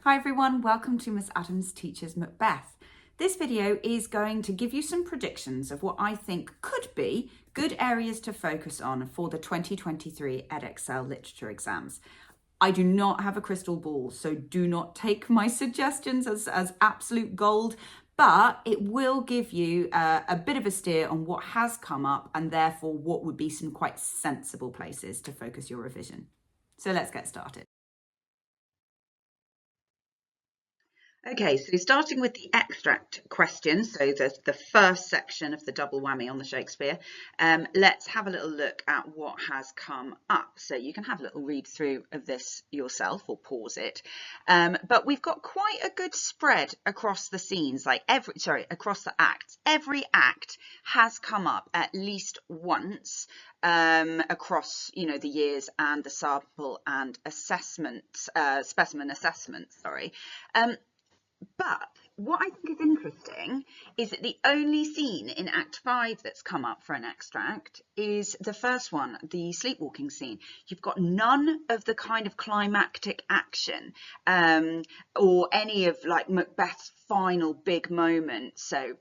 Hi everyone, welcome to Miss Adams Teaches Macbeth. This video is going to give you some predictions of what I think could be good areas to focus on for the 2023 Edexcel Literature exams. I do not have a crystal ball, so do not take my suggestions as absolute gold, but it will give you a bit of a steer on what has come up and therefore what would be some quite sensible places to focus your revision. So let's get started. Okay, so starting with the extract question, so the first section of the double whammy on the Shakespeare, let's have a little look at what has come up. So you can have a little read through of this yourself or pause it. But we've got quite a good spread across the scenes, across the acts. Every act has come up at least once across, the years and the sample and specimen assessment, But what I think is interesting is that the only scene in Act 5 that's come up for an extract is the first one, the sleepwalking scene. You've got none of the kind of climactic action or any of like Macbeth's final big moment. So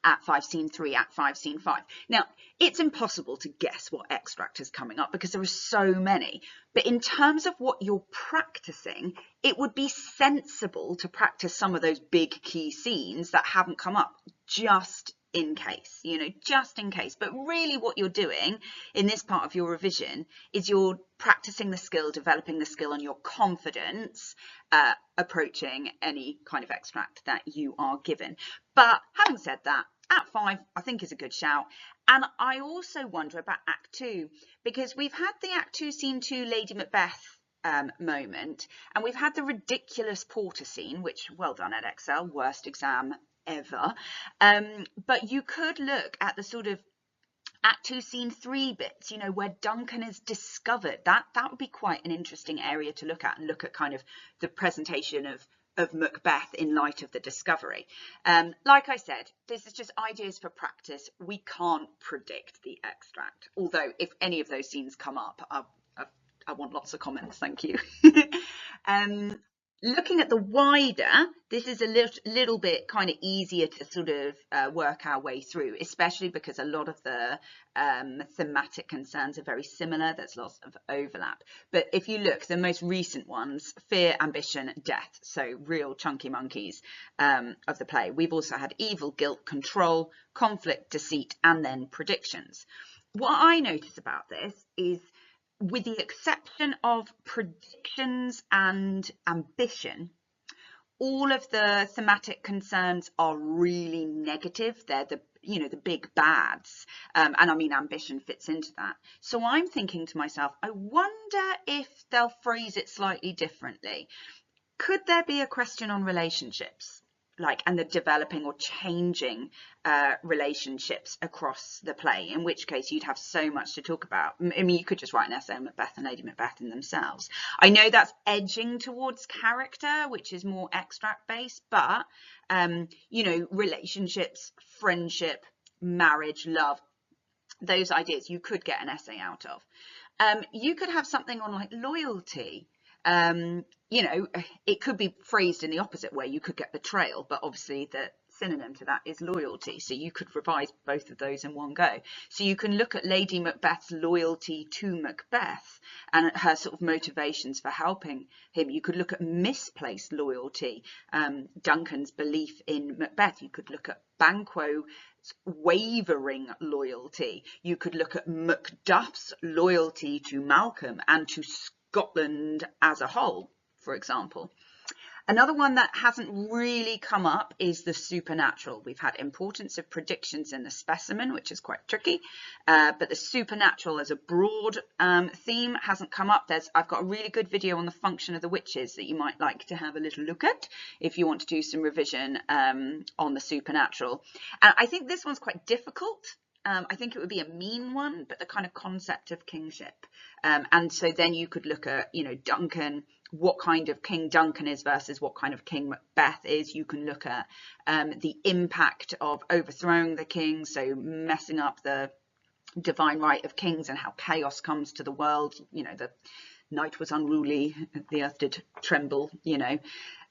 Act 5, Scene 3, Act 5, Scene 5. Now, it's impossible to guess what extract is coming up because there are so many. But in terms of what you're practicing, it would be sensible to practice some of those big key scenes that haven't come up just in case, just in case. But really what you're doing in this part of your revision is you're practicing the skill, developing the skill and your confidence approaching any kind of extract that you are given. But having said that, Act 5 I think is a good shout. And I also wonder about Act 2 because we've had the Act 2 Scene 2 Lady Macbeth moment, and we've had the ridiculous Porter scene, which well done Edexcel, worst exam ever. But you could look at the sort of Act 2 Scene 3 bits, where Duncan is discovered. That would be quite an interesting area to look at and look at kind of the presentation of Macbeth in light of the discovery. Like I said, this is just ideas for practice. We can't predict the extract, although if any of those scenes come up, I want lots of comments, thank you. Looking at the wider, this is a little bit kind of easier to sort of work our way through, especially because a lot of the thematic concerns are very similar. There's lots of overlap. But if you look, the most recent ones, fear, ambition, death, so real chunky monkeys of the play. We've also had evil, guilt, control, conflict, deceit, and then predictions. What I notice about this is, with the exception of predictions and ambition, all of the thematic concerns are really negative. They're the big bads. And I mean, ambition fits into that. So I'm thinking to myself, I wonder if they'll phrase it slightly differently. Could there be a question on relationships? And the developing or changing relationships across the play, in which case you'd have so much to talk about. I mean, you could just write an essay on Macbeth and Lady Macbeth in themselves. I know that's edging towards character, which is more extract based, but relationships, friendship, marriage, love, those ideas you could get an essay out of. You could have something on like loyalty. It could be phrased in the opposite way. You could get betrayal, but obviously the synonym to that is loyalty. So you could revise both of those in one go. So you can look at Lady Macbeth's loyalty to Macbeth and her sort of motivations for helping him. You could look at misplaced loyalty, Duncan's belief in Macbeth. You could look at Banquo's wavering loyalty. You could look at Macduff's loyalty to Malcolm and to Scotland as a whole, for example. Another one that hasn't really come up is the supernatural. We've had importance of predictions in the specimen, which is quite tricky, but the supernatural as a broad theme hasn't come up. I've got a really good video on the function of the witches that you might like to have a little look at if you want to do some revision on the supernatural. And I think this one's quite difficult. I think it would be a mean one, but the kind of concept of kingship. And so then you could look at, Duncan, what kind of King Duncan is versus what kind of King Macbeth is. You can look at the impact of overthrowing the king, so messing up the divine right of kings and how chaos comes to the world. The night was unruly, the earth did tremble,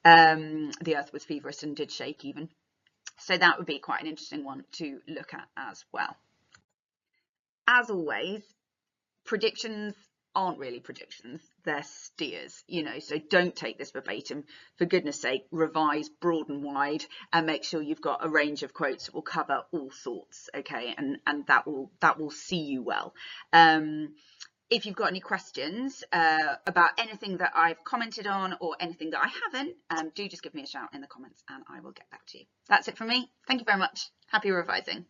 The earth was feverish and did shake even. So that would be quite an interesting one to look at as well. As always, predictions aren't really predictions, they're steers, you know, so don't take this verbatim. For goodness sake, revise broad and wide and make sure you've got a range of quotes that will cover all sorts, okay, and that will see you well. If you've got any questions about anything that I've commented on or anything that I haven't, do just give me a shout in the comments and I will get back to you. That's it from me. Thank you very much. Happy revising.